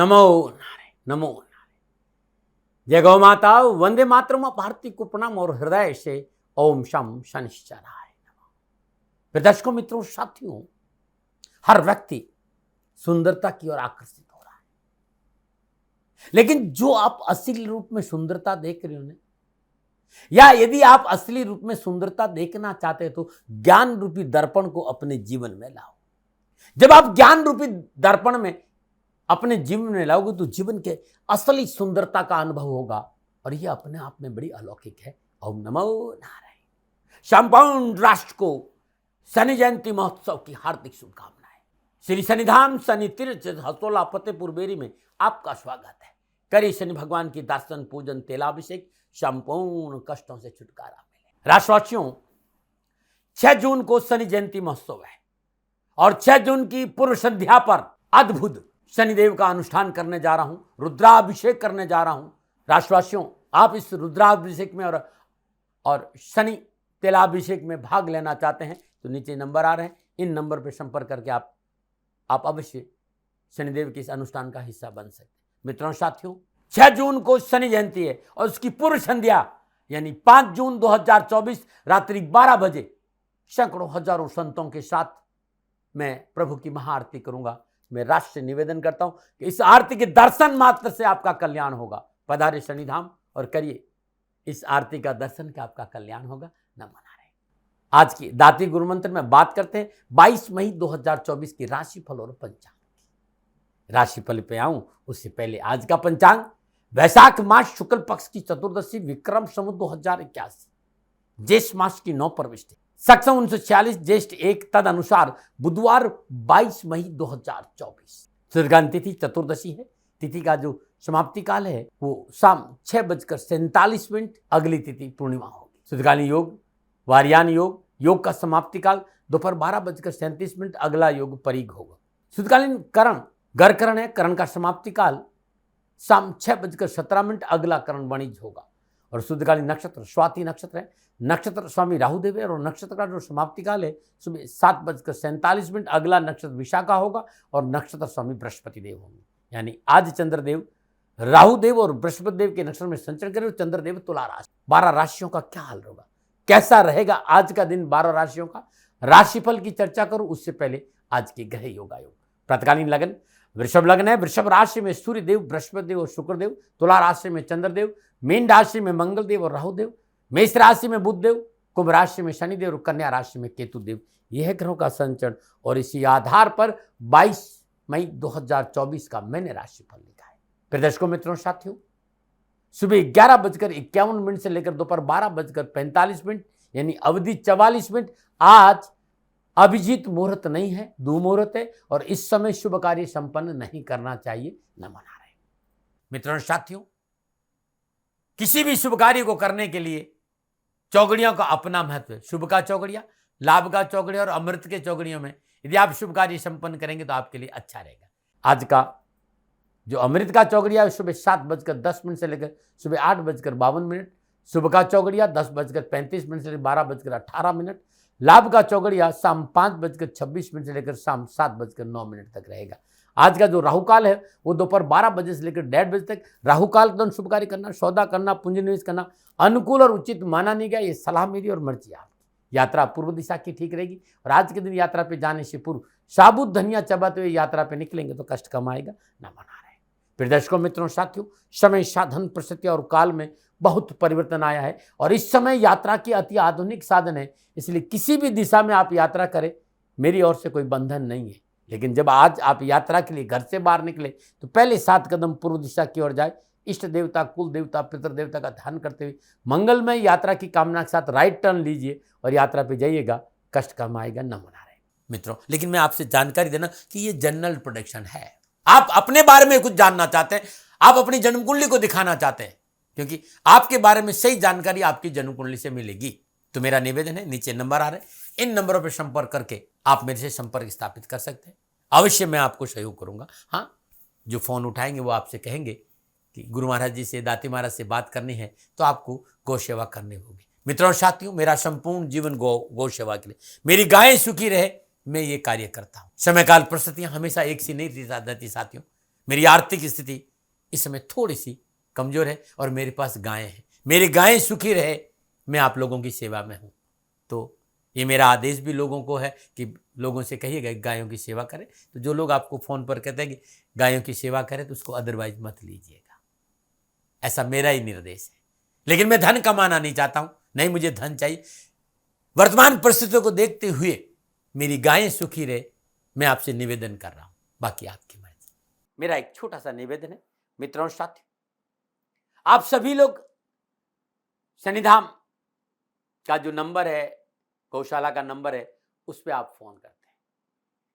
नमो नारायण, नमो नारायण। जय गौ माता, वंदे मातरम। भारती को प्रणाम और हृदय से ओम शम शनिश्चराय नमः। दर्शकों, मित्रों, साथियों, हर व्यक्ति सुंदरता की ओर आकर्षित हो रहा है, लेकिन जो आप असली रूप में सुंदरता देख रहे हो ना, या यदि आप असली रूप में सुंदरता देखना चाहते हैं तो ज्ञान रूपी दर्पण को अपने जीवन में लाओ। जब आप ज्ञान रूपी दर्पण में अपने जीवन में लाओगे तो जीवन के असली सुंदरता का अनुभव होगा, और यह अपने आप में बड़ी अलौकिक है। ओम नमो नारायण। संपूर्ण राष्ट्र को शनि जयंती महोत्सव की हार्दिक शुभकामनाएं। श्री शनिधाम शनि तीर्थ हसोला फतेहपुर बेरी में आपका स्वागत है। करिए शनि भगवान की दर्शन, पूजन, तेलाभिषेक, संपूर्ण कष्टों से छुटकारा मिले। राष्ट्रवासियों, 6 जून को शनि जयंती महोत्सव है और 6 जून की पूर्व संध्या पर अद्भुत शनिदेव का अनुष्ठान करने जा रहा हूं, रुद्राभिषेक करने जा रहा हूं। राष्ट्रवासियों, आप इस रुद्राभिषेक में और शनि तेलाभिषेक में भाग लेना चाहते हैं तो नीचे नंबर आ रहे हैं, इन नंबर पर संपर्क करके आप अवश्य शनिदेव के इस अनुष्ठान का हिस्सा बन सकते हैं। मित्रों, साथियों, 6 जून को शनि जयंती है और उसकी पूर्व संध्या यानी 5 जून 2024 रात्रि 12 बजे सैकड़ों हजारों संतों के साथ मैं प्रभु की महाआरती करूंगा। मैं राष्ट्र से निवेदन करता हूं कि इस आरती के दर्शन मात्र से आपका कल्याण होगा। पधारे शनिधाम और करिए इस आरती का दर्शन कि आपका कल्याण होगा। नमो नारायण। आज की दाती गुरु मंत्र में बात करते हैं 22 मई 2024 की राशिफल और पंचांग। राशिफल पे आऊं उससे पहले आज का पंचांग वैशाख मास शुक्ल पक्ष की चतुर्दशी विक्रम संवत 2081 ज्येष्ठ मास की 9 प्रविष्टि सक्सम 1946 ज्येष्ठ 1 तद अनुसार बुधवार 22 मई 2024 सुदगान तिथि चतुर्दशी है। तिथि का जो समाप्ति काल है वो शाम 6:47 अगली तिथि पूर्णिमा होगी। सुदगानी योग, वारियान योग, योग का समाप्ति काल दोपहर 12:37 अगला योग परीग होगा। सुदकालीन करण गरकरण है, करण का समाप्ति काल शाम 6:17 अगला करण वणिज होगा। और शुद्धकालीन नक्षत्र स्वाति नक्षत्र है, नक्षत्र स्वामी राहुदेव है और नक्षत्र का जो समाप्ति काल है सुबह 7:47 अगला नक्षत्र विशाखा होगा और नक्षत्र स्वामी बृहस्पति देव होंगे। यानी आज चंद्रदेव राहुदेव और बृहस्पति देव के नक्षत्र में संचरण करें। चंद्रदेव तुला राशि। 12 राशियों का क्या हाल होगा, कैसा रहेगा आज का दिन 12 राशियों का, राशिफल की चर्चा करूं उससे पहले आज के ग्रह योगायोग। प्रातकालीन लगन वृषभ लगन है, वृषभ राशि में सूर्य देव, बृहस्पति देव और शुक्र देव, तुला राशि में चंद्रदेव, मीन राशि में मंगल देव और राहु देव, मेष राशि में बुध देव, कुंभ राशि में शनि देव और कन्या राशि में केतु देव। यह है ग्रहों का संचरण और इसी आधार पर 22 मई 2024 का मैंने राशिफल लिखा है। प्रिय दर्शकों, मित्रों, साथियों, सुबह 11:51 से लेकर दोपहर 12:45 यानी अवधि 44 मिनट आज अभिजीत मुहूर्त नहीं है, दुमुहूर्त है और इस समय शुभ कार्य संपन्न नहीं करना चाहिए। नमो नारायण। मित्रों, साथियों, किसी भी शुभ कार्य को करने के लिए चौगड़ियों का अपना महत्व है। शुभ का चौगड़िया, लाभ का चौगड़िया और अमृत के चौगड़ियों में यदि आप शुभ कार्य संपन्न करेंगे तो आपके लिए अच्छा रहेगा। आज का जो अमृत का चौगड़िया सुबह 7:10 से लेकर सुबह 8:52, शुभ का चौगड़िया 10:35 से लेकर 12:18, लाभ का चौगड़िया शाम 5:26 से लेकर शाम 7:09 तक रहेगा। आज का जो राहुकाल है वो दोपहर 12 बजे से लेकर 1:30 बजे तक। राहुकाल के दौरान शुभ कार्य करना, सौदा करना, पूंजी निवेश करना अनुकूल और उचित माना नहीं गया। ये सलाह मेरी और मर्जी आपकी। यात्रा पूर्व दिशा की ठीक रहेगी और आज के दिन यात्रा पे जाने से पूर्व साबुत धनिया चबाते हुए यात्रा पे निकलेंगे तो कष्ट कम आएगा। न मना रहे। फिर दर्शकों, मित्रों, साथियों, समय, साधन, परिस्थिति और काल में बहुत परिवर्तन आया है और इस समय यात्रा की अति आधुनिक साधन है, इसलिए किसी भी दिशा में आप यात्रा करें, मेरी ओर से कोई बंधन नहीं है। लेकिन जब आज आप यात्रा के लिए घर से बाहर निकले तो पहले 7 कदम पूर्व दिशा की ओर जाए। इष्ट देवता, कुल देवता, पितृ देवता का ध्यान करते हुए मंगलमय यात्रा की कामना के साथ राइट टर्न लीजिए और यात्रा पे जाइएगा, कष्ट कम आएगा। न मना रहे। मित्रों, लेकिन मैं आपसे जानकारी देना कि ये जनरल प्रोडिक्शन है। आप अपने बारे में कुछ जानना चाहते हैं, आप अपनी जन्म कुंडली को दिखाना चाहते हैं, क्योंकि आपके बारे में सही जानकारी आपकी जन्म कुंडली से मिलेगी। तो मेरा निवेदन है, नीचे नंबर आ रहे हैं, इन नंबरों पर संपर्क करके आप मेरे से संपर्क स्थापित कर सकते हैं। अवश्य मैं आपको सहयोग करूंगा। हाँ, जो फोन उठाएंगे वो आपसे कहेंगे कि गुरु महाराज जी से, दाती महाराज से बात करनी है तो आपको गौ सेवा करनी होगी। मित्रों, साथियों, मेरा संपूर्ण जीवन गौ सेवा के लिए, मेरी गायें सुखी रहे, मैं ये कार्य करता हूं। समय काल परिस्थितियां हमेशा एक सी नहीं रहती साथियों। मेरी आर्थिक स्थिति इस समय थोड़ी सी कमजोर है और मेरे पास गायें हैं, मेरी गायें सुखी रहे, मैं आप लोगों की सेवा में हूँ। तो ये मेरा आदेश भी लोगों को है कि लोगों से कहिएगा गायों की सेवा करें। तो जो लोग आपको फ़ोन पर कहते हैं कि गायों की सेवा करें, तो उसको अदरवाइज मत लीजिएगा, ऐसा मेरा ही निर्देश है। लेकिन मैं धन कमाना नहीं चाहता हूँ, नहीं मुझे धन चाहिए। वर्तमान परिस्थितियों को देखते हुए मेरी गायें सुखी रहे, मैं आपसे निवेदन कर रहा हूँ, बाकी आपकी मर्जी। मेरा एक छोटा सा निवेदन है मित्रों साथियों, आप सभी लोग शनिधाम का जो नंबर है, गौशाला का नंबर है, उस पर आप फोन करते हैं।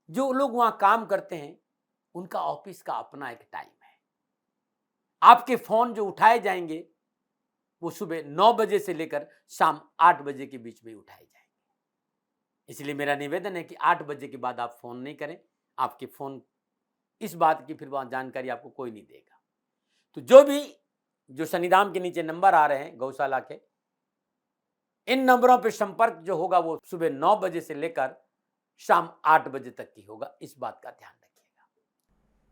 जो लोग वहां काम करते हैं उनका ऑफिस का अपना एक टाइम है। आपके फोन जो उठाए जाएंगे वो सुबह 9 बजे से लेकर शाम 8 बजे के बीच में उठाए जाएंगे। इसलिए मेरा निवेदन है कि 8 बजे के बाद आप फोन नहीं करें। आपके फोन इस बात की फिर वहां जानकारी आपको कोई नहीं देगा। तो जो शनिधाम के नीचे नंबर आ रहे हैं गौशाला के, इन नंबरों पर संपर्क जो होगा वो सुबह 9 बजे से लेकर शाम 8 बजे तक की होगा। इस बात का ध्यान रखिएगा।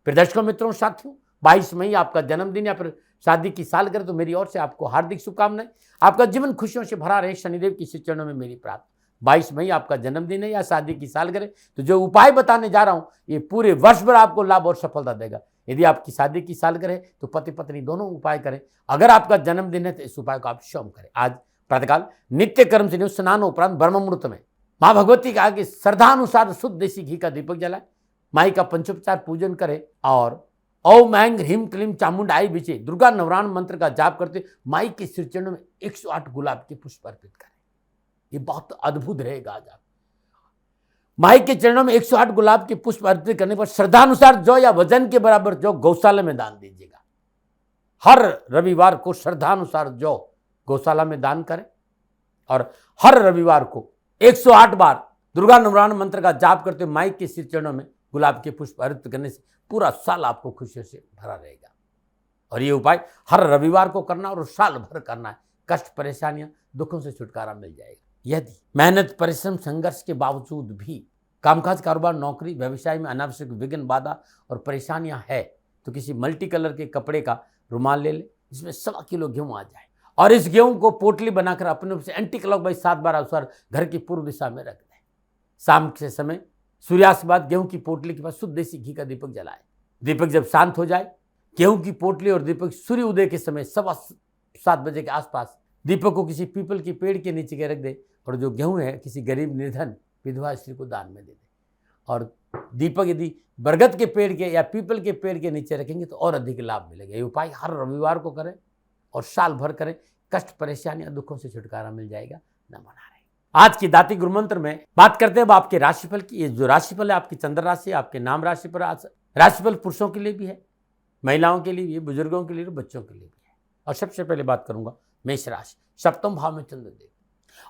फिर दर्शकों मित्रों साथियों, 22 मई आपका जन्मदिन या फिर शादी की सालगिरह, तो मेरी ओर से आपको हार्दिक शुभकामनाएं। आपका जीवन खुशियों से भरा रहे, शनिदेव की चरणों में मेरी प्रार्थना। 22 मई आपका जन्मदिन है या शादी की सालगिरह, तो जो उपाय बताने जा रहा हूं ये पूरे वर्ष भर आपको लाभ और सफलता देगा। यदि आपकी शादी की सालगिरह है तो पति पत्नी दोनों उपाय करें। अगर आपका जन्मदिन है तो इस उपाय को आप स्वयं करें। आज प्रातःकाल नित्य कर्म से स्नान उपरांत ब्रह्म मुहूर्त में मां भगवती का आगे श्रद्धानुसार शुद्ध देसी घी का दीपक जलाए, माई का पंचोपचार पूजन करें और ओम ऐं ह्रीं क्लीं चामुंडाई विचे दुर्गा नवराण मंत्र का जाप करते माई के श्री चरणों में 108 गुलाब के पुष्प अर्पित करें। ये बहुत अद्भुत रहेगा। आज आप माई के चरणों में 108 गुलाब के पुष्प अर्पित करने पर श्रद्धानुसार जौ या वजन के बराबर जौ गौशाला में दान दीजिएगा। हर रविवार को श्रद्धानुसार जौ गौशाला में दान करें और हर रविवार को 108 बार दुर्गा नवराण मंत्र का जाप करते माई के श्री चरणों में गुलाब के पुष्प अर्पित करने से पूरा साल आपको खुशियों से भरा रहेगा। और ये उपाय हर रविवार को करना और साल भर करना है। कष्ट परेशानियां दुखों से छुटकारा मिल जाएगा। यदि मेहनत परिश्रम संघर्ष के बावजूद भी कामकाज कारोबार नौकरी व्यवसाय में अनावश्यक विघ्न बाधा और परेशानियां है तो किसी मल्टी कलर के कपड़े का रुमाल ले ले, जिसमें 1.25 किलो गेहूं आ जाए और इस गेहूं को पोटली बनाकर अपने से एंटी क्लॉकवाइज 7 बार अनुसार घर की पूर्व दिशा में रख दें। शाम के समय सूर्यास्त के बाद गेहूं की पोटली के पास शुद्ध देसी घी का दीपक जलाए। दीपक जब शांत हो जाए, गेहूं की पोटली और दीपक सूर्य उदय के समय 7:15 बजे के आसपास दीपक को किसी पीपल के पेड़ के नीचे के रख दे और जो गेहूं है किसी गरीब निर्धन विधवा स्त्री को दान में दे दे। और दीपक यदि बरगद के पेड़ के या पीपल के पेड़ के नीचे रखेंगे तो और अधिक लाभ मिलेगा। ये उपाय हर रविवार को करें और साल भर करें। कष्ट परेशानियां दुखों से छुटकारा मिल जाएगा। न मना रहे। आज की दाती गुरु मंत्र में बात करते हैं अब आपके राशिफल की। ये जो राशिफल है आपकी चंद्र राशि, आपके नाम राशि पर आज राशिफल पुरुषों के लिए भी है, महिलाओं के लिए भी है, बुजुर्गों के लिए, बच्चों के लिए भी है। और सबसे पहले बात करूंगा मेष राशि। सप्तम भाव में चंद्रदेव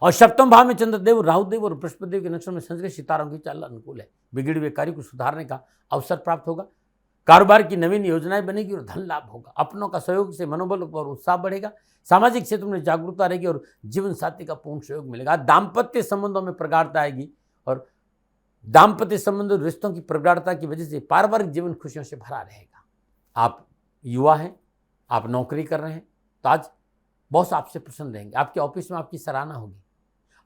और सप्तम भाव में चंद्रदेव राहुदेव और बृहस्पतिदेव के नक्षत्र में संचरित सितारों की चाल अनुकूल है। बिगड़े हुए कार्य को सुधारने का अवसर प्राप्त होगा। कारोबार की नवीन योजनाएं बनेगी और धन लाभ होगा। अपनों का सहयोग से मनोबल और उत्साह बढ़ेगा। सामाजिक क्षेत्र में जागरूकता रहेगी और जीवन साथी का पूर्ण सहयोग मिलेगा। दाम्पत्य संबंधों में प्रगाढ़ता आएगी और दाम्पत्य संबंध रिश्तों की प्रगाढ़ता की वजह से पारिवारिक जीवन खुशियों से भरा रहेगा। आप युवा हैं, आप नौकरी कर रहे हैं तो आज बॉस आपसे प्रसन्न रहेंगे। आपके ऑफिस में आपकी सराहना होगी।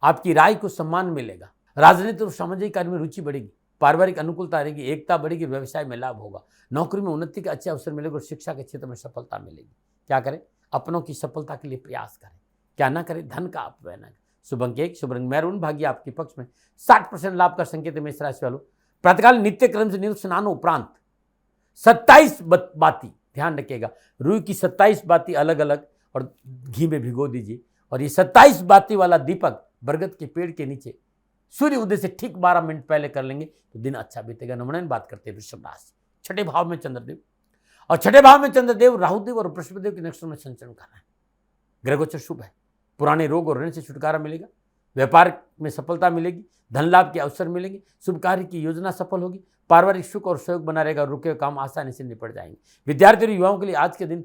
आपकी राय को सम्मान मिलेगा। राजनीतिक और सामाजिक कार्य में रुचि बढ़ेगी। पारिवारिक अनुकूलता रहेगी, एकता बढ़ेगी, व्यवसाय में लाभ होगा। नौकरी में उन्नति के अच्छे अवसर मिलेंगे और शिक्षा के क्षेत्र में सफलता मिलेगी। क्या करें? अपनों की सफलता के लिए प्रयास करें। क्या ना करें? धन का अपव्यय न करें। शुभ अंक 1, शुभ रंग मैरून, भाग्य आपके पक्ष में। 60% लाभ का संकेत है मेष राशि वालों। प्रातःकाल नित्य क्रम से स्नान उपरांत 27 बाती, ध्यान रखिएगा, रुई की 27 बाती अलग अलग और घी में भिगो दीजिए और ये 27 बाती वाला दीपक बरगद के पेड़ के नीचे सूर्य उदय से ठीक 12 मिनट पहले कर लेंगे तो दिन अच्छा बीतेगा। नमूना बात करते हैं वृषभ राशि। छठे भाव में चंद्रदेव और छठे भाव में चंद्रदेव राहुदेव और बृहस्पतिदेव के नक्षत्र में संचरण कर रहे हैं। ग्रह गोचर शुभ है। पुराने रोग और ऋण से छुटकारा मिलेगा। व्यापार में सफलता मिलेगी। धन लाभ के अवसर मिलेंगे। शुभ कार्य की योजना सफल होगी। पारिवारिक सुख और सहयोग बना रहेगा। रुके हुए काम आसानी से निपट जाएंगे। विद्यार्थी और युवाओं के लिए आज के दिन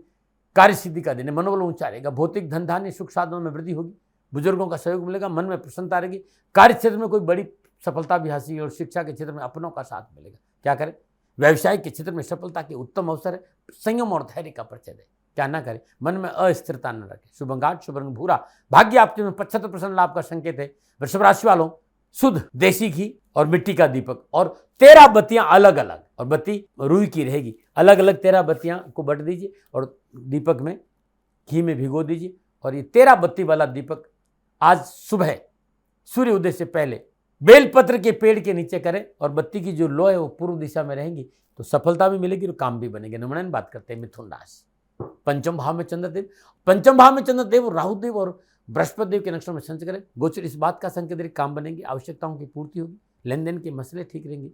कार्य सिद्धि का दिन है। मनोबल ऊंचा रहेगा। भौतिक धन धान्य सुख साधनों में वृद्धि होगी। बुजुर्गों का सहयोग मिलेगा। मन में प्रसन्नता रहेगी। कार्य क्षेत्र में कोई बड़ी सफलता भी हासिल और शिक्षा के क्षेत्र में अपनों का साथ मिलेगा। क्या करें? व्यवसाय के क्षेत्र में सफलता के उत्तम अवसर है। संयम और धैर्य का परिचय दे, क्या ना करें, मन में अस्थिरता न रखें। शुभ अंक 8, शुभ रंग भूरा, भाग्य आपके में 75% लाभ का संकेत है। वृषभ राशि वालों, शुद्ध देसी घी और मिट्टी का दीपक और 13 बत्तियां अलग अलग, और बत्ती रुई की रहेगी, अलग अलग 13 बत्तियां को बट दीजिए और दीपक में घी में भिगो दीजिए। और ये 13 बत्ती वाला दीपक आज सुबह सूर्य उदय से पहले बेलपत्र के पेड़ के नीचे करें, और बत्ती की जो लो है वो पूर्व दिशा में रहेंगी, तो सफलता भी मिलेगी और काम भी बनेंगे। नमूना बात करते हैं मिथुन राशि, पंचम भाव में चंद्रदेव, पंचम भाव में चंद्रदेव राहुदेव और बृहस्पति देव के नक्षत्र में संचय करें। गोचर इस बात का संकेत है काम बनेंगे, आवश्यकताओं की पूर्ति होगी, लेन देन के मसले ठीक रहेंगे,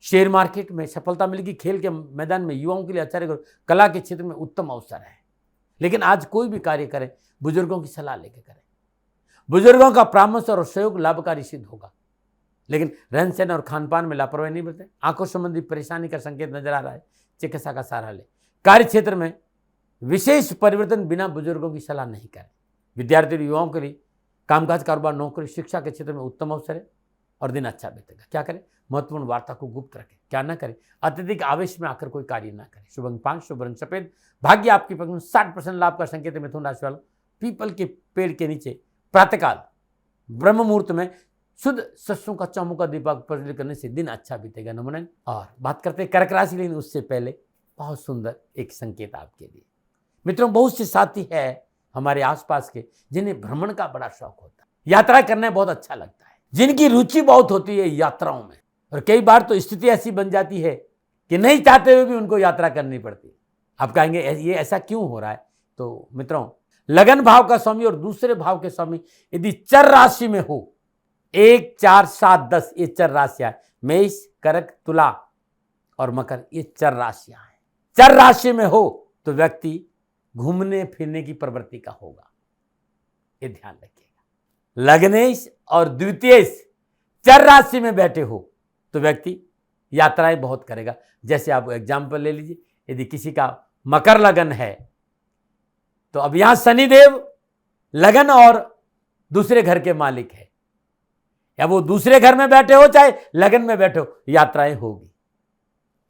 शेयर मार्केट में सफलता मिलेगी, खेल के मैदान में युवाओं के लिए अच्छा रहेगा, कला के क्षेत्र में उत्तम अवसर है। लेकिन आज कोई भी कार्य करें बुजुर्गों की सलाह लेकर करें, बुजुर्गों का परामर्श और सहयोग लाभकारी सिद्ध होगा। लेकिन रहन सहन और खान पान में लापरवाही नहीं बरतें। आंखों संबंधी परेशानी का संकेत नजर आ रहा है, चिकित्सा का सहारा लें। कार्य क्षेत्र में विशेष परिवर्तन बिना बुजुर्गों की सलाह नहीं करें। विद्यार्थी और युवाओं के लिए कामकाज, कारोबार, नौकरी, शिक्षा के क्षेत्र में उत्तम अवसर है और दिन अच्छा बीतेगा। क्या करें, महत्वपूर्ण वार्ता को गुप्त रखें, क्या ना करें, अत्यधिक आवेश में आकर कोई कार्य ना करें। शुभ अंक 5, शुभ रंग सफेद, भाग्य आपकी पक्ष में 60% लाभ का संकेत है। मिथुन राशि वालों, पीपल के पेड़ के नीचे प्रातःकाल ब्रह्म मुहूर्त में शुद्ध सरसों का चौमुखा दीपक प्रज्वलित करने से दिन अच्छा बीतेगा। नमन। और बात करते हैं कर्क राशि, लेकिन उससे पहले बहुत सुंदर एक संकेत आपके लिए। मित्रों, बहुत से साथी है हमारे आसपास के जिन्हें भ्रमण का बड़ा शौक होता है, यात्रा करना बहुत अच्छा लगता है, जिनकी रुचि बहुत होती है यात्राओं में, और कई बार तो स्थिति ऐसी बन जाती है कि नहीं चाहते हुए भी उनको यात्रा करनी पड़ती है। आप कहेंगे ये ऐसा क्यों हो रहा है? तो मित्रों, लगन भाव का स्वामी और दूसरे भाव के स्वामी यदि चर राशि में हो, 1, 4, 7, 10 ये चर राशियां, मेष, कर्क, तुला और मकर, ये चर राशियां हैं। चर राशि में हो तो व्यक्ति घूमने फिरने की प्रवृत्ति का होगा, ये ध्यान रखिएगा। लग्नेश और द्वितीयेश चर राशि में बैठे हो तो व्यक्ति यात्राएं बहुत करेगा। जैसे आप एग्जाम्पल ले लीजिए, यदि किसी का मकर लगन है तो अब यहां शनिदेव लगन और दूसरे घर के मालिक है, या वो दूसरे घर में बैठे हो चाहे लगन में बैठे हो, यात्राएं होगी।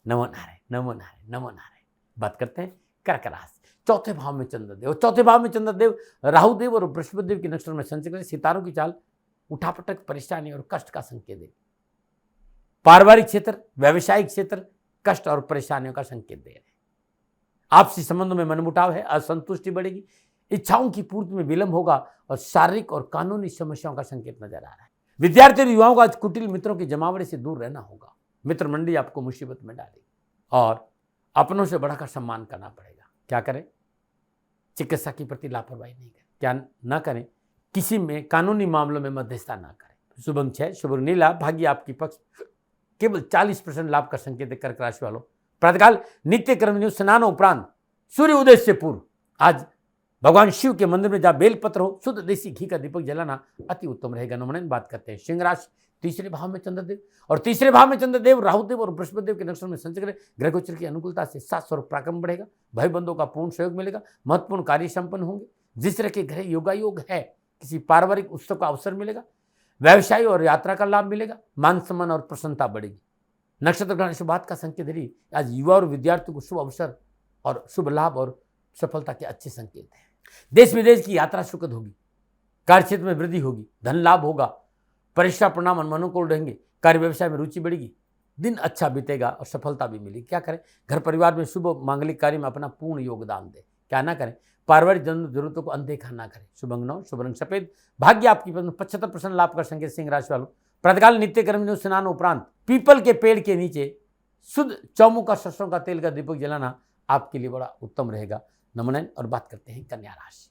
नमो नारायण, नमो नारायण, नमो नारायण। बात करते हैं कर्क राशि, चौथे भाव में चंद्रदेव, चौथे भाव में चंद्रदेव राहुदेव और बृहस्पति देव के नक्षत्र में संचय करें। सितारों की चाल उठापटक, परेशानी और कष्ट का संकेत दे। पारिवारिक क्षेत्र, व्यावसायिक क्षेत्र कष्ट और परेशानियों का संकेत दे रहे हैं। आपसी संबंधों में मनमुटाव है, असंतुष्टि बढ़ेगी, इच्छाओं की पूर्ति में विलंब होगा और शारीरिक और कानूनी समस्याओं का संकेत नजर आ रहा है। विद्यार्थी और युवाओं को आज कुटिल मित्रों की जमावड़े से दूर रहना होगा। मित्र मंडली आपको मुसीबत में डालेगी और अपनों से बढ़ाकर सम्मान करना पड़ेगा। क्या करें, चिकित्सा के प्रति लापरवाही नहीं करें, क्या ना करें, किसी में कानूनी मामलों में मध्यस्थता ना करें। शुभ अंक 6, शुभ रंग नीला, भाग्य आपकी पक्ष केवल 40% लाभ का संकेत है। कर्क राशि वालों, प्रातःकाल नित्य कर्म स्नान उपरांत सूर्य उदय से पूर्व आज भगवान शिव के मंदिर में जहाँ बेलपत्र हो, शुद्ध देसी घी का दीपक जलाना अति उत्तम रहेगा। नमन। बात करते हैं सिंह राशि, तीसरे भाव में चंद्रदेव और तीसरे भाव में चंद्रदेव राहुदेव और बृहस्पति देव के नक्षत्र में संचय करें। ग्रह गोचर की अनुकूलता से सात स्वरूप पराक्रम बढ़ेगा, भाई बंधुओं का पूर्ण सहयोग मिलेगा, महत्वपूर्ण कार्य संपन्न होंगे। जिस तरह के ग्रह योगायोग है, किसी पारिवारिक उत्सव का अवसर मिलेगा, व्यवसाय और यात्रा का लाभ मिलेगा, मान सम्मान और प्रसन्नता बढ़ेगी। नक्षत्र ग्रहण शुभ बात का संकेत है। आज युवा और विद्यार्थियों को शुभ अवसर और शुभ लाभ और सफलता के अच्छे संकेत हैं। देश विदेश की यात्रा सुखद होगी, कार्य क्षेत्र में वृद्धि होगी, धन लाभ होगा, परीक्षा परिणाम अनुकूल रहेंगे, कार्य व्यवसाय में रुचि बढ़ेगी, दिन अच्छा बीतेगा और सफलता भी मिलेगी। क्या करें, घर परिवार में शुभ मांगलिक कार्य में अपना पूर्ण योगदान दें। क्या ना करें, पारिवारिक जरूरतों को अनदेखा ना करें। शुभ अंक 9, शुभ रंग सफेद, भाग्य आपकी 75% लाभ का संकेत। सिंह राशि वालों, प्रातःकाल नित्य कर्म स्नान उपरांत पीपल के पेड़ के नीचे शुद्ध चौमुखा सरसों का तेल का दीपक जलाना आपके लिए बड़ा उत्तम रहेगा। नमन। और बात करते हैं कन्या राशि,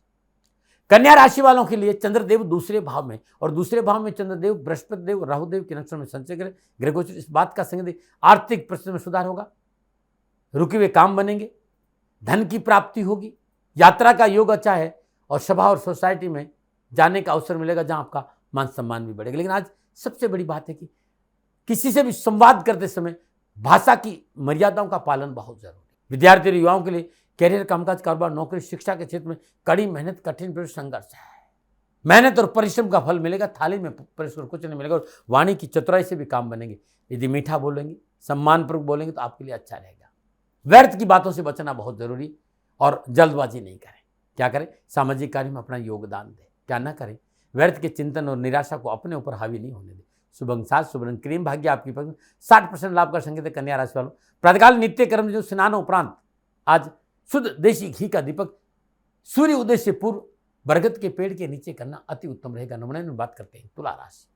कन्या राशि वालों के लिए चंद्रदेव दूसरे भाव में और दूसरे भाव में चंद्रदेव बृहस्पति देव राहुदेव के नक्षत्र में संचय करें। ग्रह गोचर इस बात का संकेत, आर्थिक परिस्थिति में सुधार होगा, रुके हुए काम बनेंगे, धन की प्राप्ति होगी, यात्रा का योग अच्छा है और सभा और सोसाइटी में जाने का अवसर मिलेगा जहां आपका मान सम्मान भी बढ़ेगा। लेकिन आज सबसे बड़ी बात है कि किसी से भी संवाद करते समय भाषा की मर्यादाओं का पालन बहुत जरूरी है। विद्यार्थी और युवाओं के लिए कैरियर, कामकाज, कारोबार, नौकरी, शिक्षा के क्षेत्र में कड़ी मेहनत, कठिन संघर्ष है। मेहनत और परिश्रम का फल मिलेगा, थाली में परिश्रम कुछ नहीं मिलेगा और वाणी की चतुराई से भी काम बनेंगे। यदि मीठा बोलेंगे, सम्मानपूर्वक बोलेंगे तो आपके लिए अच्छा रहेगा। व्यर्थ की बातों से बचना बहुत जरूरी, और जल्दबाजी नहीं करें। क्या करें? सामाजिक कार्य में अपना योगदान दें। क्या ना करें? व्यर्थ के चिंतन और निराशा को अपने ऊपर हावी नहीं होने दें। शुभ अंक 7, शुभ रंग क्रीम, भाग्य आपकी पसंद। 60% लाभ का संकेत है कन्या राशि वालों। प्रातःकाल नित्य कर्म जो स्नान उपरांत आज शुद्ध देशी घी का दीपक सूर्य उदय से पूर्व बरगद के पेड़ के नीचे करना अति उत्तम रहेगा। नमूने में बात करते हैं तुला राशि।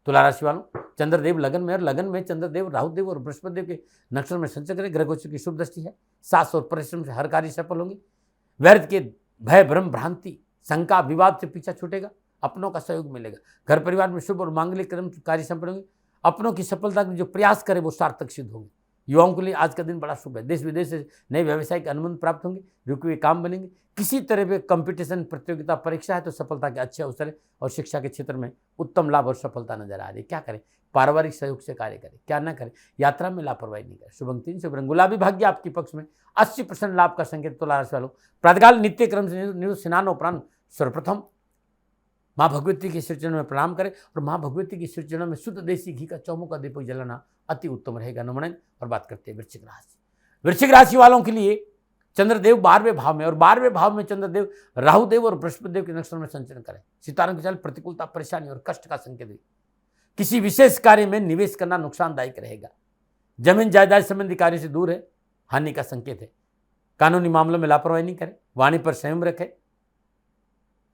तुला राशि वालों, चंद्रदेव लगन में, और लगन में चंद्रदेव राहुदेव और बृहस्पति देव के नक्षत्र में संचय करें। ग्रह गोचर की शुभ दृष्टि है। साहस और परिश्रम से हर कार्य सफल होंगे। व्यर्थ के भय भ्रम भ्रांति शंका विवाद से पीछा छूटेगा। अपनों का सहयोग मिलेगा। घर परिवार में शुभ और मांगलिक कर्म कार्य संपन्न होंगे। अपनों की सफलता के जो प्रयास करे वो सार्थक सिद्ध होंगे। युवाओं के लिए आज का दिन बड़ा शुभ है। देश विदेश से नए व्यवसायिक अनुबंध प्राप्त होंगे। रुके हुए काम बनेंगे। किसी तरह के कंपटीशन प्रतियोगिता परीक्षा है तो सफलता के अच्छे अवसर है, और शिक्षा के क्षेत्र में उत्तम लाभ और सफलता नजर आ रही है। क्या करें? पारिवारिक सहयोग से कार्य करें। क्या ना करें? यात्रा में लापरवाही नहीं करें। शुभ अंक 3, शुभ रंग गुलाबी, भाग्य आपके पक्ष में। 80% लाभ का संकेत तुला राशि वालों। प्रातःकाल नित्य क्रम से स्नान उपरांत सर्वप्रथम माँ भगवती के श्री चरणों में प्रणाम करें, और माँ भगवती के श्री चरणों में शुद्ध देसी घी का चौमुख का दीपक जलाना अति उत्तम रहेगा। नमन। और बात करते हैं वृश्चिक राशि। वृश्चिक राशि वालों के लिए चंद्रदेव 12वें भाव में, और 12वें भाव में चंद्रदेव राहुदेव और बृहस्पति देव के नक्षत्र में संचरण करें। सितारों के चाल प्रतिकूलता, परेशानी और कष्ट का संकेत है। किसी विशेष कार्य में निवेश करना नुकसानदायक रहेगा। जमीन जायदाद संबंधी कार्य से दूर है, हानि का संकेत है। कानूनी मामलों में लापरवाही नहीं करें। वाणी पर संयम रखें।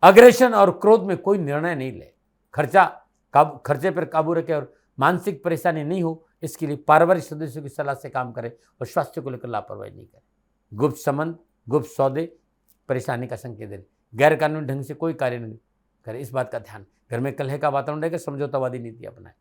अग्रेशन और क्रोध में कोई निर्णय नहीं ले। खर्चे पर काबू रखें, और मानसिक परेशानी नहीं हो इसके लिए पारिवारिक सदस्यों की सलाह से काम करें, और स्वास्थ्य को लेकर लापरवाही नहीं करें। गुप्त संबंध, गुप्त सौदे परेशानी का संकेत है। गैर कानूनी ढंग से कोई कार्य नहीं करें, इस बात का ध्यान। घर में कलह का वातावरण रहेगा। समझौतावादी नीति अपनाएं।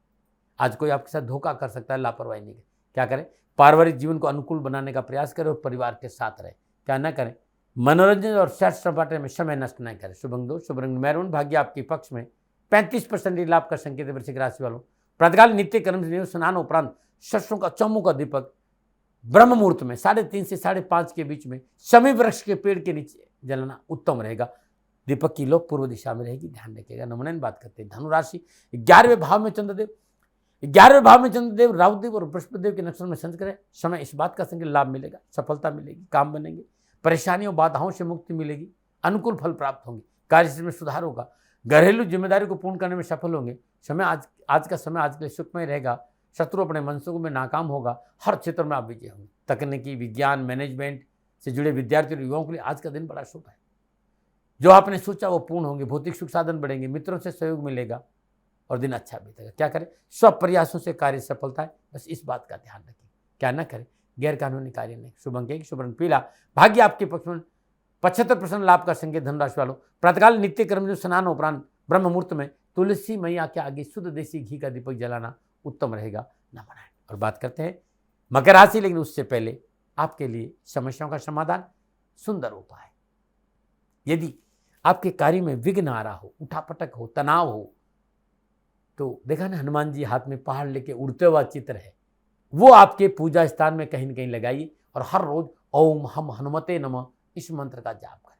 आज कोई आपके साथ धोखा कर सकता है, लापरवाही नहीं करें। क्या करें? पारिवारिक जीवन को अनुकूल बनाने का प्रयास करें, और परिवार के साथ रहें। क्या ना करें? मनोरंजन और सैर सपाटे में समय नष्ट न करें। शुभ अंक 2, शुभ रंग मैरून, भाग्य आपके पक्ष में। 35% लाभ का संकेत है वृश्चिक राशि वालों। प्रातःकाल नित्य कर्म से स्नान उपरांत सरसों का चौमुख का दीपक ब्रह्म मुहूर्त में 3:30 से 5:30 के बीच में शमी वृक्ष के पेड़ के नीचे जलाना उत्तम रहेगा। दीपक की लो पूर्व दिशा में रहेगी, ध्यान रखिएगा। नमन। बात करते हैं धनु राशि। 11वें भाव में चंद्रदेव राहुदेव और बृहस्पति देव के नक्षत्र में संचय करें। समय इस बात का संकेत, लाभ मिलेगा, सफलता मिलेगी, काम बनेंगे, परेशानियों बाधाओं से मुक्ति मिलेगी, अनुकूल फल प्राप्त होंगे, कार्य में सुधार होगा, घरेलू जिम्मेदारी को पूर्ण करने में सफल होंगे। समय आज का समय आज के लिए सुखमय रहेगा। शत्रु अपने मनसों में नाकाम होगा। हर क्षेत्र में आप विजय होंगे। तकनीकी, विज्ञान, मैनेजमेंट से जुड़े विद्यार्थियों और युवाओं के लिए आज का दिन बड़ा शुभ है। जो आपने सोचा वो पूर्ण होंगे। भौतिक सुख साधन बढ़ेंगे। मित्रों से सहयोग मिलेगा, और दिन अच्छा बीतेगा। क्या करें? सब प्रयासों से कार्य सफलता है, बस इस बात का ध्यान रखें। क्या ना करें? गैर कानूनी कार्य नहीं। शुभ अंक 1, शुभ रंग पीला, भाग्य आपके पक्ष में। 75% लाभ का संकेत धनराशि वालों। प्रातःकाल नित्य कर्म स्नान उपरांत ब्रह्म मुहूर्त में तुलसी मैया के आगे शुद्ध देसी घी का दीपक जलाना उत्तम रहेगा। न बनाएं। और बात करते हैं मकर राशि। लेकिन उससे पहले आपके लिए समस्याओं का समाधान, सुंदर उपाय। यदि आपके कार्य में विघ्न आ रहा हो, उठापटक हो, तनाव हो, तो देखा ना हनुमान जी हाथ में पहाड़ लेके उड़ते हुआ चित्र है, वो आपके पूजा स्थान में कहीं न कहीं लगाइए, और हर रोज ओम हम हनुमते नमः इस मंत्र का जाप करें।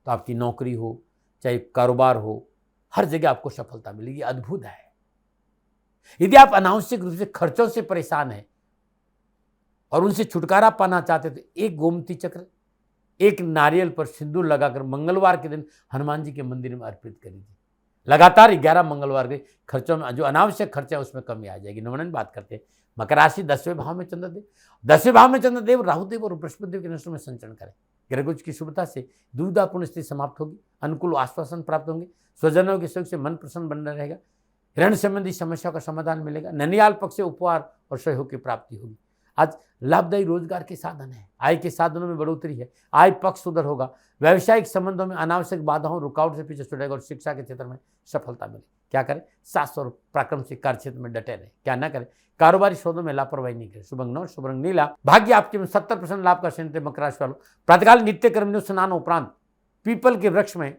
तो आपकी नौकरी हो, चाहे कारोबार हो, हर जगह आपको सफलता मिलेगी। अद्भुत है। यदि आप अनावश्यक रूप से खर्चों से परेशान हैं और उनसे छुटकारा पाना चाहते तो एक गोमती चक्र, एक नारियल पर सिंदूर लगाकर मंगलवार के दिन हनुमान जी के मंदिर में अर्पित कर दीजिए। लगातार 11 मंगलवार के खर्चों में जो अनावश्यक खर्चा है उसमें कमी आ जाएगी। नमन। बात करते हैं मकर राशि। 10वें भाव में चंद्रदेव। 10वें भाव में चंद्रदेव राहुदेव और बृहस्पति देव के नक्षत्र में संचरण करें। ग्रहगोच की शुभता से दुविधापूर्ण स्थिति समाप्त होगी। अनुकूल आश्वासन प्राप्त होंगे। स्वजनों के सहयोग से मन प्रसन्न बना रहेगा। ऋण संबंधी समस्याओं का समाधान मिलेगा। ननियाल पक्ष से उपहार और सहयोग की प्राप्ति होगी। आज लाभदायी रोजगार के साधन है। आय के साधनों में बढ़ोतरी है। आय पक्ष सुधर होगा। व्यावसायिक संबंधों में अनावश्यक बाधाओं रुकावट से पीछे छुटेगा, और शिक्षा के क्षेत्र में सफलता मिले। क्या करें? शास्त्र और प्राक्रमसिक कार्य क्षेत्र में डटे रहे। क्या ना करें? कारोबारी सौदों में लापरवाही नहीं करें। शुभ अंक 9, शुभ रंग नीला, भाग्य आपके में। 70% लाभ का संकेत मकर राशि वालों। प्रातःकाल नित्य कर्म स्नान उपरांत पीपल के वृक्ष में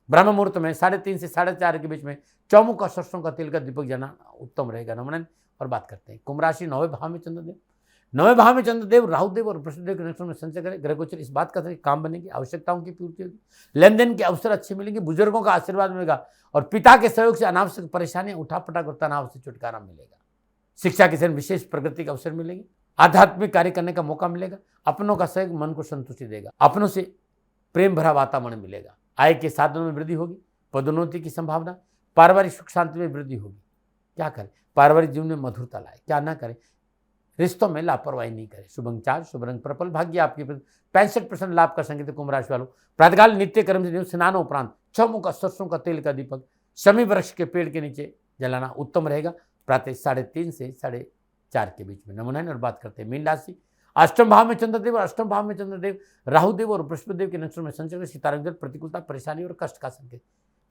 ब्रह्म मुहूर्त में 3:30 से 4:30 के बीच में चौमुख का सरसों का तेल का दीपक जलाना उत्तम रहेगा। नमन। और बात करते हैं कुंभ राशि। 9वें भाव में चंद्रदेव। 9वें भाव में चंद्रदेव राहुदेव और बृहस्पति देव के नक्षत्र में संचय करें। ग्रहगोचर इस बात का काम बनेगी, आवश्यकताओं की पूर्ति होगी, लेन-देन के अवसर अच्छे मिलेंगे, बुजुर्गों का आशीर्वाद मिलेगा, और पिता के सहयोग से अनावश्यक परेशानियां, उठापटक और तनाव से छुटकारा मिलेगा। शिक्षा के क्षेत्र में विशेष प्रगति के अवसर मिलेंगे। आध्यात्मिक कार्य करने का मौका मिलेगा। अपनों का सहयोग मन को संतुष्टि देगा। अपनों से प्रेम भरा वातावरण मिलेगा। आय के साधनों में वृद्धि होगी। पदोन्नति की संभावना। पारिवारिक सुख शांति में वृद्धि होगी। क्या करें? पारिवारिक जीवन में मधुरता लाए। क्या ना करें? रिश्तों में लापरवाही नहीं करें। शुभ अंक 4, शुभ रंग पर्पल। भाग्य आपके 65% लाभ का संकेत कुंभ राशि वालों। प्रातःकाल नित्य कर्म से स्नान उपरांत 6 मुख का सरसों का तेल का दीपक शमी वृक्ष के पेड़ के नीचे जलाना उत्तम रहेगा। प्रातः 3:30 से 4:30 के बीच में। नमूना और बात करते हैं मीन राशि। अष्टम भाव में चंद्रदेव और अष्टम भाव में चंद्रदेव राहुदेव और बृहस्पतिदेव के नक्षत्र में संचरण सितारे प्रतिकूलता, परेशानी और कष्ट का संकेत।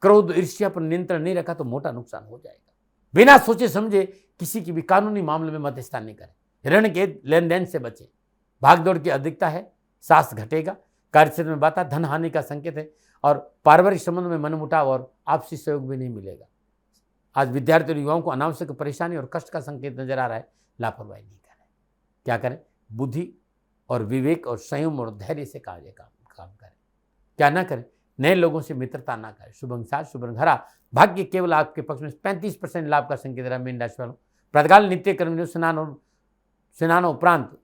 क्रोध ईर्ष्या पर नियंत्रण नहीं रखा तो मोटा नुकसान हो जाएगा। बिना सोचे समझे किसी की भी कानूनी मामले में मध्यस्थता नहीं करें। ऋण के लेन देन से बचें। भागदौड़ की अधिकता है, साहस घटेगा। कार्यक्षेत्र में बाधा, धन हानि का संकेत है और पारिवारिक संबंध में मनमुटाव और आपसी सहयोग भी नहीं मिलेगा। आज विद्यार्थी और युवाओं को अनावश्यक परेशानी और कष्ट का संकेत नजर आ रहा है। लापरवाही नहीं करें। क्या करें? बुद्धि और विवेक और संयम और धैर्य से काम करें। क्या ना करें? नए लोगों से मित्रता ना करें। शुभ अंक 7, शुभ रंग हरा। भाग्य केवल आपके पक्ष में। 35% लाभ का संकेत रहा मीन राशि वालों। प्रातःकाल नित्य कर्म स्नान उपरांत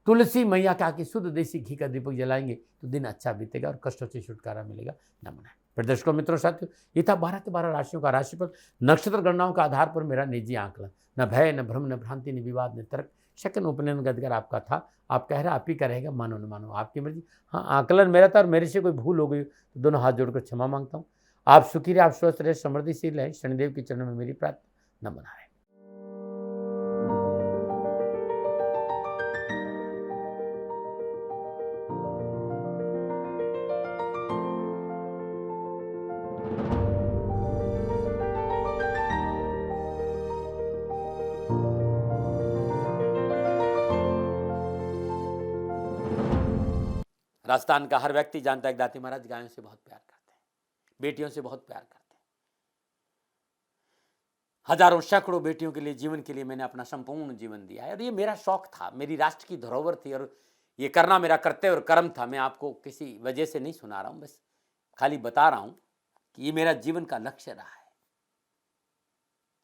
तुलसी मैया का की शुद्ध देसी घी का दीपक जलाएंगे तो दिन अच्छा बीतेगा और कष्टों से छुटकारा मिलेगा। नमन है। फिर दर्शकों मित्रों साथियों, ये था 12 के 12 राशियों का राशिफल। नक्षत्र गणनाओं का आधार पर मेरा निजी आंकलन। न भय, न भ्रम, न भ्रांति, न विवाद, न तर्क। सेकंड ओपिनियन का अधिकार आपका था। आप कह रहे आप ही का रहेगा, मानो न मानो आपकी मर्जी। हाँ, आकलन मेरा था और मेरे से कोई भूल हो गई तो दोनों हाथ जोड़कर क्षमा मांगता हूँ। आप सुखी रहे, आप स्वस्थ रहे, समृद्धिशील रहे। शनिदेव के चरणों में मेरी प्रार्थना। नमन है। राजस्थान का हर व्यक्ति जानता है कि दाती महाराज गायों से बहुत प्यार करते हैं, बेटियों से बहुत प्यार करते हैं। हजारों सैकड़ों बेटियों के लिए, जीवन के लिए मैंने अपना संपूर्ण जीवन दिया है और ये मेरा शौक था, मेरी राष्ट्र की धरोहर थी और ये करना मेरा कर्तव्य और कर्म था। मैं आपको किसी वजह से नहीं सुना रहा हूं, बस खाली बता रहा हूं कि ये मेरा जीवन का लक्ष्य रहा है।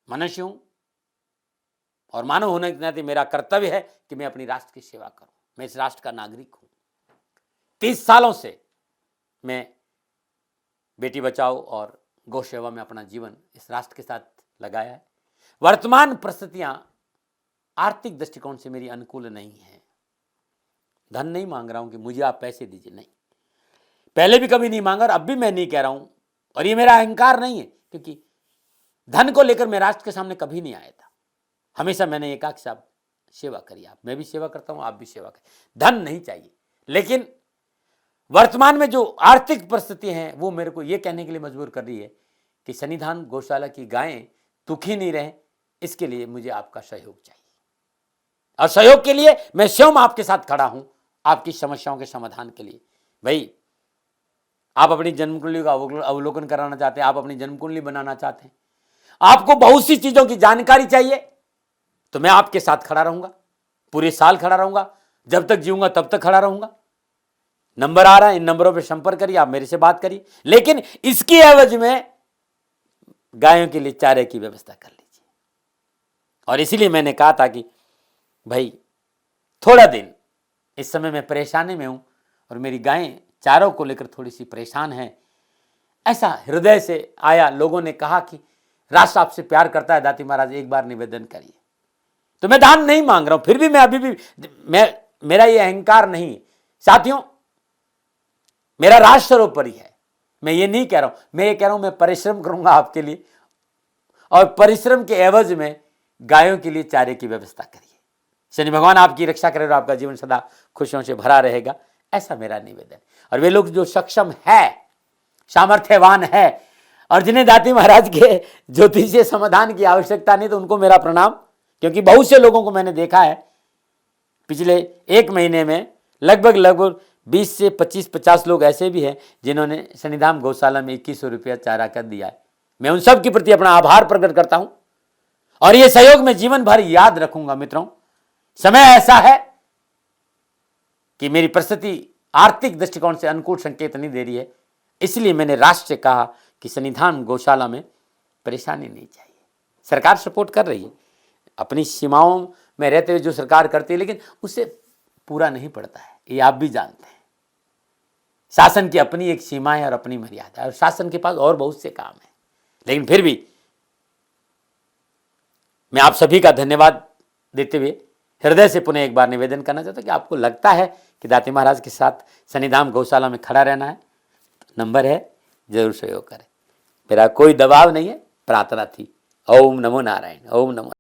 मनुष्य हूं और मानव होने के नाते मेरा कर्तव्य है कि मैं अपनी राष्ट्र की सेवा करूं। मैं इस राष्ट्र का नागरिक हूं। 30 सालों से मैं बेटी बचाओ और गौ सेवा में अपना जीवन इस राष्ट्र के साथ लगाया है। वर्तमान परिस्थितियां आर्थिक दृष्टिकोण से मेरी अनुकूल नहीं है। धन नहीं मांग रहा हूं कि मुझे आप पैसे दीजिए, नहीं, पहले भी कभी नहीं मांगा और अब भी मैं नहीं कह रहा हूं और ये मेरा अहंकार नहीं है, क्योंकि धन को लेकर मैं राष्ट्र के सामने कभी नहीं आया था। हमेशा मैंने एक कहा आप सेवा करिए, आप, मैं भी सेवा करता हूं, आप भी सेवा करें। धन नहीं चाहिए, लेकिन वर्तमान में जो आर्थिक परिस्थिति हैं वो मेरे को ये कहने के लिए मजबूर कर रही है कि सन्निधान गौशाला की गायें दुखी नहीं रहें, इसके लिए मुझे आपका सहयोग चाहिए और सहयोग के लिए मैं स्वयं आपके साथ खड़ा हूं, आपकी समस्याओं के समाधान के लिए। भाई, आप अपनी जन्म कुंडली का अवलोकन कराना चाहते हैं, आप अपनी जन्म कुंडली बनाना चाहते हैं, आपको बहुत सी चीजों की जानकारी चाहिए, तो मैं आपके साथ खड़ा रहूंगा, पूरे साल खड़ा रहूंगा, जब तक जीऊंगा तब तक खड़ा रहूंगा। नंबर आ रहा है, इन नंबरों पर संपर्क करिए, आप मेरे से बात करिए, लेकिन इसकी एवज में गायों के लिए चारे की व्यवस्था कर लीजिए। और इसीलिए मैंने कहा था कि भाई थोड़ा दिन इस समय मैं परेशानी में हूं और मेरी गायें चारों को लेकर थोड़ी सी परेशान हैं। ऐसा हृदय से आया, लोगों ने कहा कि राष्ट्र आपसे प्यार करता है दाती महाराज, एक बार निवेदन करिए। तो मैं दान नहीं मांग रहा हूं, फिर भी मैं अभी भी मेरा ये अहंकार नहीं साथियों, मेरा राष्ट्र सर्वोपरि है। मैं ये नहीं कह रहा हूं, मैं ये कह रहा हूं मैं परिश्रम करूंगा आपके लिए और परिश्रम के एवज में गायों के लिए चारे की व्यवस्था करिए। शनि भगवान आपकी रक्षा करे और आपका जीवन सदा खुशियों से भरा रहेगा, ऐसा मेरा निवेदन। और वे लोग जो सक्षम है, सामर्थ्यवान है और जिन्हें दाती महाराज के ज्योतिषीय समाधान की आवश्यकता नहीं, तो उनको मेरा प्रणाम, क्योंकि बहुत से लोगों को मैंने देखा है पिछले 1 महीने में लगभग 20 से 25-50 लोग ऐसे भी हैं जिन्होंने सन्निधान गौशाला में 2100 रुपया चारा कर दिया है। मैं उन सब के प्रति अपना आभार प्रकट करता हूं और यह सहयोग मैं जीवन भर याद रखूंगा। मित्रों, समय ऐसा है कि मेरी परिस्थिति आर्थिक दृष्टिकोण से अनुकूल संकेत नहीं दे रही है, इसलिए मैंने राष्ट्र से कहा कि सन्निधान गौशाला में परेशानी नहीं चाहिए। सरकार सपोर्ट कर रही है, अपनी सीमाओं में रहते हुए जो सरकार करती है, लेकिन उससे पूरा नहीं पड़ता है, ये आप भी जानते हैं। शासन की अपनी एक सीमा है और अपनी मर्यादा है, और शासन के पास और बहुत से काम है। लेकिन फिर भी मैं आप सभी का धन्यवाद देते हुए हृदय से पुनः एक बार निवेदन करना चाहता हूं कि आपको लगता है कि दाती महाराज के साथ शनिधाम गौशाला में खड़ा रहना है, तो नंबर है, जरूर सहयोग करें। मेरा कोई दबाव नहीं है, प्रार्थना थी। ओम नमो नारायण। ओम नमो।